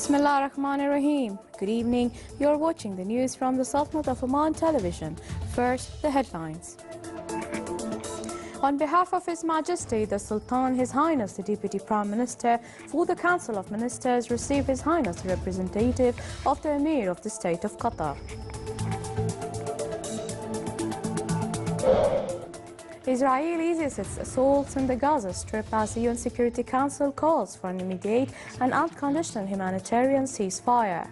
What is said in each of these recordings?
Bismillah ar-Rahman ar-Rahim. Good evening. You're watching the news from the Sultanate of Oman television. First, the headlines. On behalf of His Majesty the Sultan, His Highness the Deputy Prime Minister, for the Council of Ministers receive His Highness the representative of the Emir of the State of Qatar. Israelis its assaults in the Gaza Strip as the UN Security Council calls for an immediate and unconditional humanitarian ceasefire.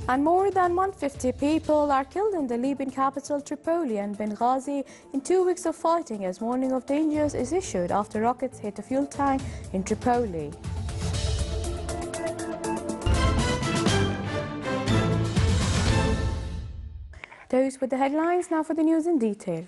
And more than 150 people are killed in the Libyan capital Tripoli and Benghazi in 2 weeks of fighting as warning of dangers is issued after rockets hit a fuel tank in Tripoli. Those were the headlines. Now for the news in detail.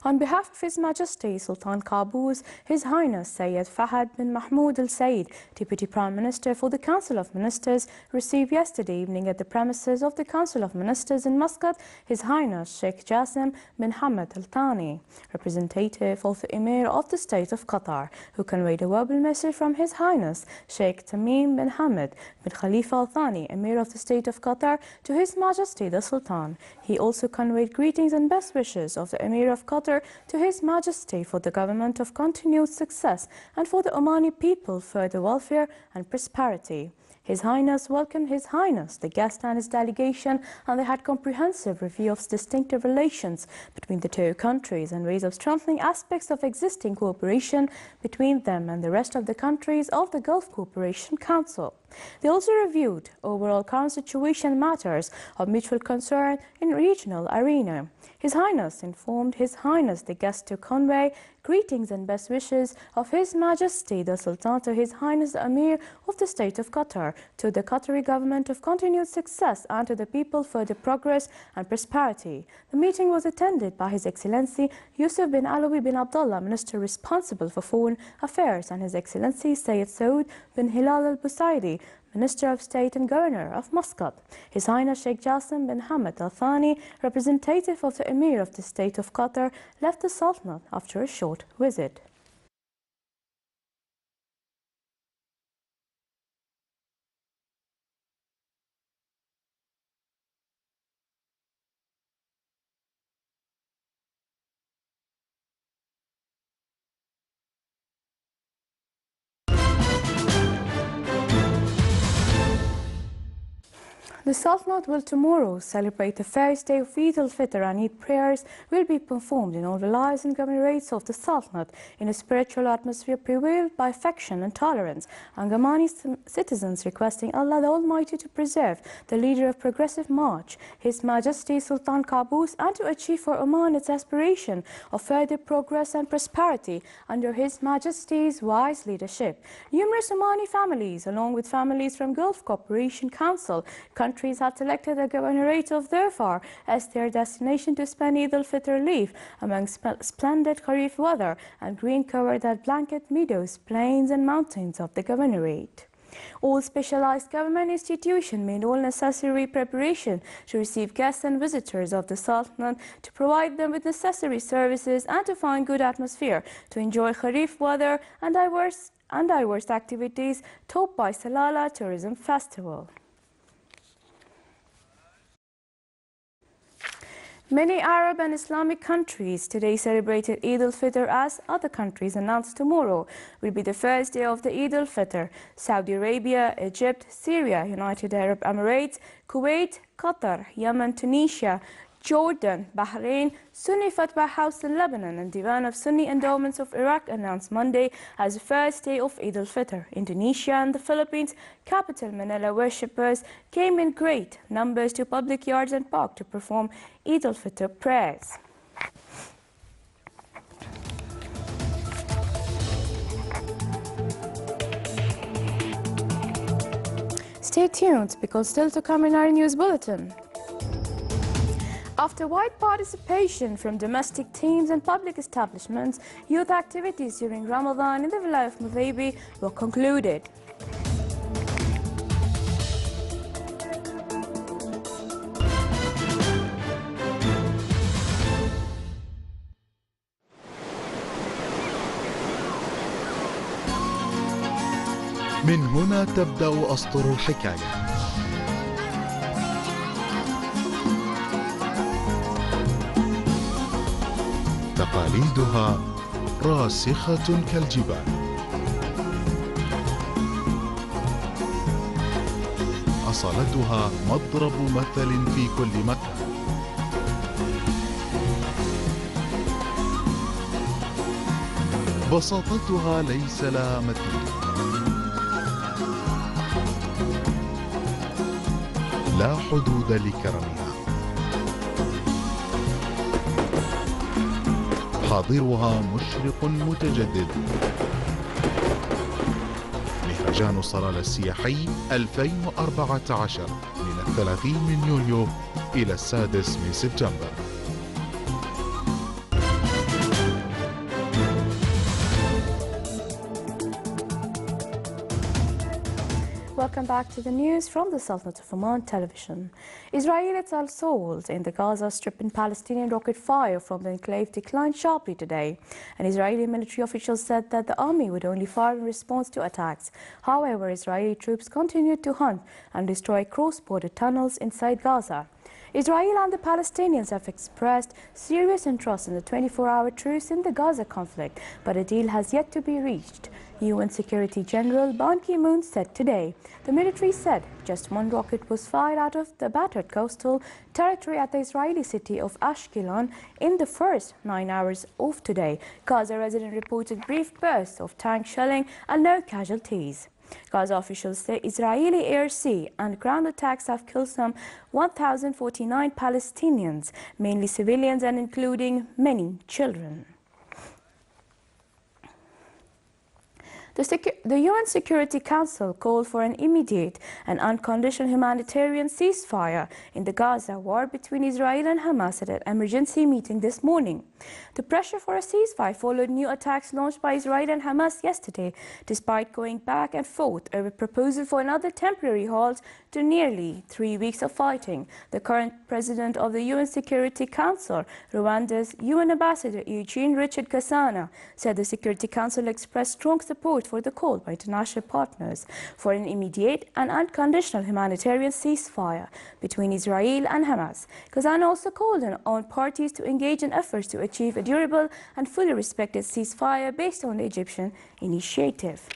On behalf of His Majesty Sultan Qaboos, His Highness Sayyid Fahad bin Mahmoud Al Said, Deputy Prime Minister for the Council of Ministers, received yesterday evening at the premises of the Council of Ministers in Muscat His Highness Sheikh Jassim bin Hamad Al Thani, representative of the Emir of the State of Qatar, who conveyed a verbal message from His Highness Sheikh Tamim bin Hamad bin Khalifa Al Thani, Emir of the State of Qatar, to His Majesty the Sultan. He also conveyed greetings and best wishes of the Emir of Qatar to His Majesty for the government of continued success and for the Omani people further welfare and prosperity. His Highness welcomed His Highness, the guest and his delegation, and they had comprehensive review of distinctive relations between the two countries and ways of strengthening aspects of existing cooperation between them and the rest of the countries of the Gulf Cooperation Council. They also reviewed overall current situation matters of mutual concern in regional arena. His Highness informed His Highness the guest to convey greetings and best wishes of His Majesty the Sultan to His Highness the Emir of the State of Qatar, to the Qatari government of continued success and to the people further progress and prosperity. The meeting was attended by His Excellency Yusuf bin Alawi bin Abdullah, Minister responsible for Foreign Affairs, and His Excellency Sayyid Saud bin Hilal al-Busaidi, Minister of State and Governor of Muscat. His Highness Sheikh Jassim bin Hamad Al Thani, representative of the Emir of the State of Qatar, left the Sultanate after a short visit. The Sultanate will tomorrow celebrate the first day of Eid al-Fitr, and Eid prayers will be performed in all villages and governorates of the Sultanate in a spiritual atmosphere prevailed by affection and tolerance, and Omani citizens requesting Allah the Almighty to preserve the leader of progressive march, His Majesty Sultan Qaboos, and to achieve for Oman its aspiration of further progress and prosperity under His Majesty's wise leadership. Numerous Omani families, along with families from Gulf Cooperation Council countries, have selected the governorate of Dhofar as their destination to spend Eid al-Fitr leave among splendid Kharif weather and green-covered blanket meadows, plains and mountains of the governorate. All specialized government institutions made all necessary preparation to receive guests and visitors of the Sultanate, to provide them with necessary services and to find good atmosphere to enjoy Kharif weather and diverse activities topped by Salala Tourism Festival. Many Arab and Islamic countries today celebrated Eid al-Fitr as other countries announced tomorrow will be the first day of the Eid al-Fitr. Saudi Arabia, Egypt, Syria, United Arab Emirates, Kuwait, Qatar, Yemen, Tunisia, Jordan, Bahrain, Sunni Fatwa House in Lebanon, and Divan of Sunni Endowments of Iraq announced Monday as the first day of Eid al-Fitr. Indonesia and the Philippines, capital Manila, worshippers came in great numbers to public yards and parks to perform Eid al-Fitr prayers. Stay tuned because still to come in our news bulletin. After wide participation from domestic teams and public establishments, youth activities during Ramadan in the village of Mudhaybi were concluded. من هنا تبدأ أسطر الحكاية. تقاليدها راسخة كالجبال، أصالتها مضرب مثل في كل مكان. بساطتها ليس لها مثيل، لا حدود لكرمها. حاضرها مشرق متجدد. مهرجان صلالة السياحي 2014 من 30 من يوليو إلى 6 من سبتمبر. Welcome back to the news from the Sultanate of Oman television. Israeli assaults in the Gaza Strip and Palestinian rocket fire from the enclave declined sharply today. An Israeli military official said that the army would only fire in response to attacks. However, Israeli troops continued to hunt and destroy cross-border tunnels inside Gaza. Israel and the Palestinians have expressed serious interest in the 24-hour truce in the Gaza conflict, but a deal has yet to be reached. UN Security General Ban Ki-moon said today. The military said just one rocket was fired out of the battered coastal territory at the Israeli city of Ashkelon in the first 9 hours of today. Gaza resident reported brief bursts of tank shelling and no casualties. Gaza officials say Israeli air, sea and ground attacks have killed some 1,049 Palestinians, mainly civilians and including many children. The UN Security Council called for an immediate and unconditional humanitarian ceasefire in the Gaza war between Israel and Hamas at an emergency meeting this morning. The pressure for a ceasefire followed new attacks launched by Israel and Hamas yesterday, despite going back and forth over a proposal for another temporary halt to nearly 3 weeks of fighting. The current president of the UN Security Council, Rwanda's UN Ambassador Eugene Richard Gasana, said the Security Council expressed strong support for the call by international partners for an immediate and unconditional humanitarian ceasefire between Israel and Hamas. Gasana also called on parties to engage in efforts to achieve a durable and fully respected ceasefire based on the Egyptian initiative.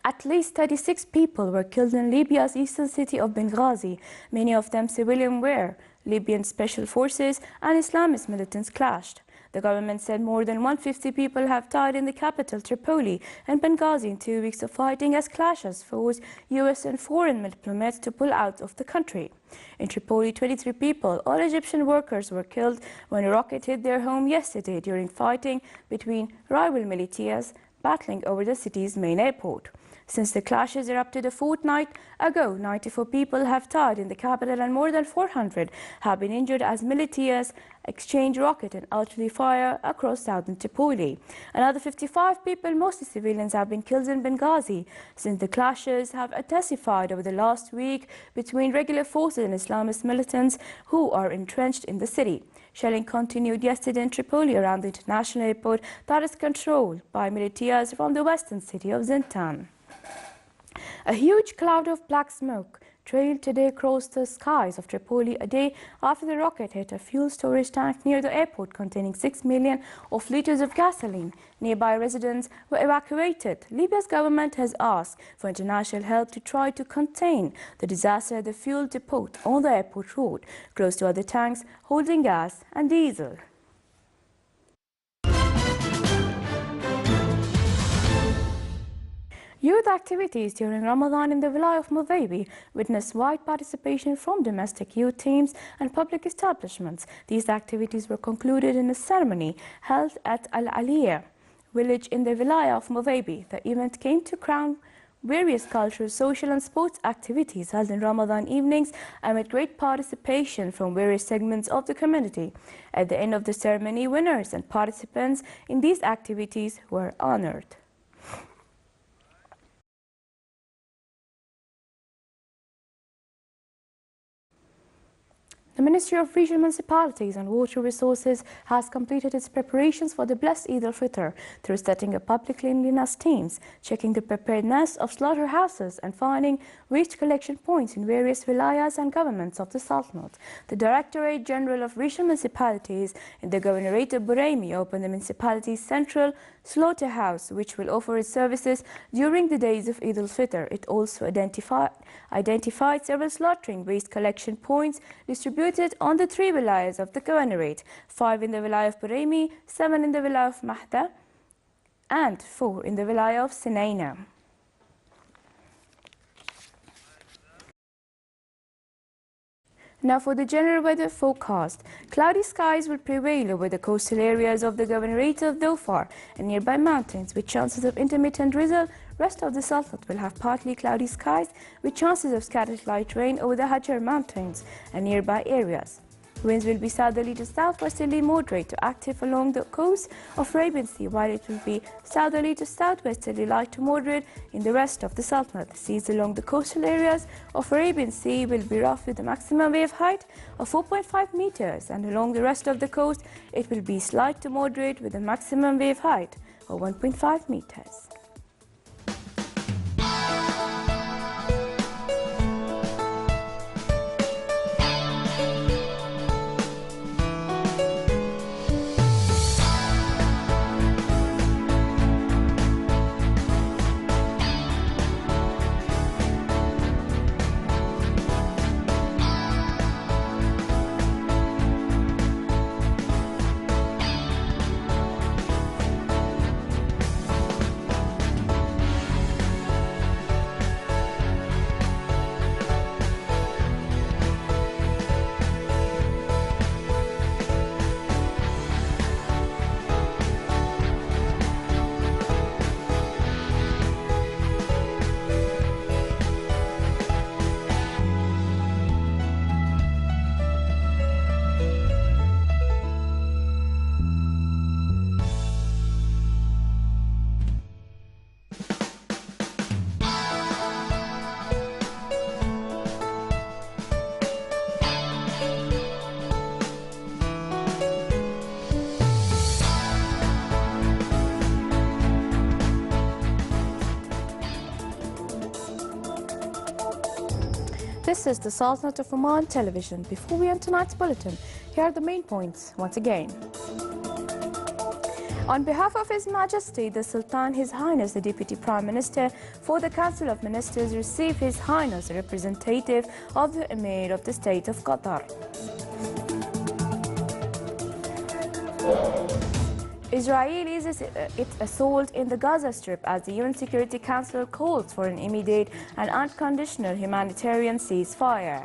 At least 36 people were killed in Libya's eastern city of Benghazi. Many of them civilian were. Libyan special forces and Islamist militants clashed. The government said more than 150 people have died in the capital, Tripoli, and Benghazi in 2 weeks of fighting as clashes forced US and foreign diplomats to pull out of the country. In Tripoli, 23 people, all Egyptian workers, were killed when a rocket hit their home yesterday during fighting between rival militias battling over the city's main airport. Since the clashes erupted a fortnight ago, 94 people have died in the capital and more than 400 have been injured as militias exchange rocket and artillery fire across southern Tripoli. Another 55 people, mostly civilians, have been killed in Benghazi since the clashes have intensified over the last week between regular forces and Islamist militants who are entrenched in the city. Shelling continued yesterday in Tripoli around the international airport that is controlled by militias from the western city of Zintan. A huge cloud of black smoke trailed today across the skies of Tripoli a day after the rocket hit a fuel storage tank near the airport containing 6 million of liters of gasoline. Nearby residents were evacuated. Libya's government has asked for international help to try to contain the disaster at the fuel depot on the airport road, close to other tanks holding gas and diesel. Youth activities during Ramadan in the Vilayah of Mawaibi witnessed wide participation from domestic youth teams and public establishments. These activities were concluded in a ceremony held at Al Aliyah village in the Vilayah of Mawaibi. The event came to crown various cultural, social and sports activities held in Ramadan evenings amid great participation from various segments of the community. At the end of the ceremony, winners and participants in these activities were honored. The Ministry of Regional Municipalities and Water Resources has completed its preparations for the blessed Eid al-Fitr through setting up public cleanliness teams, checking the preparedness of slaughterhouses and finding waste collection points in various wilayas and governments of the Sultanate. The Directorate General of Regional Municipalities in the Governorate of Buraymi opened the municipality's central slaughterhouse, which will offer its services during the days of Eid al-Fitr. It also identified several slaughtering waste collection points distributed on the 3 wilayas of the Governorate, 5 in the Wilayah of Buraymi, 7 in the Wilayah of Mahda, and 4 in the Wilayah of Sinaina. Now for the general weather forecast. Cloudy skies will prevail over the coastal areas of the Governorate of Dhofar and nearby mountains with chances of intermittent drizzle. Rest of the Sultanate will have partly cloudy skies with chances of scattered light rain over the Hajar mountains and nearby areas. Winds will be southerly to southwesterly moderate to active along the coast of Arabian Sea, while it will be southerly to southwesterly light to moderate in the rest of the Sultanate. The seas along the coastal areas of Arabian Sea will be rough with a maximum wave height of 4.5 meters, and along the rest of the coast it will be slight to moderate with a maximum wave height of 1.5 meters. This is the Sultanate of Oman television. Before we end tonight's bulletin, here are the main points once again. On behalf of His Majesty the Sultan, His Highness the Deputy Prime Minister, for the Council of Ministers receive His Highness the representative of the Emir of the State of Qatar. Israelis its assault in the Gaza Strip as the UN Security Council calls for an immediate and unconditional humanitarian ceasefire.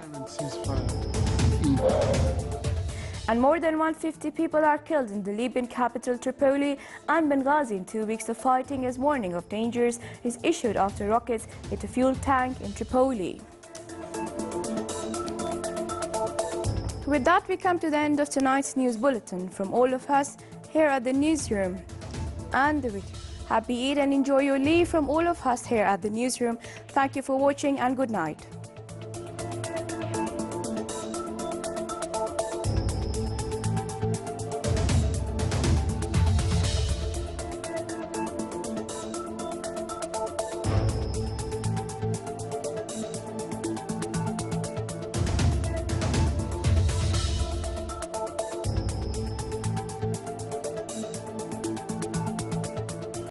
And more than 150 people are killed in the Libyan capital Tripoli and Benghazi in 2 weeks of fighting, as warning of dangers is issued after rockets hit a fuel tank in Tripoli. With that, we come to the end of tonight's news bulletin. From all of us here at the newsroom and the video, happy Eid and enjoy your leave from all of us here at the newsroom. Thank you for watching and good night.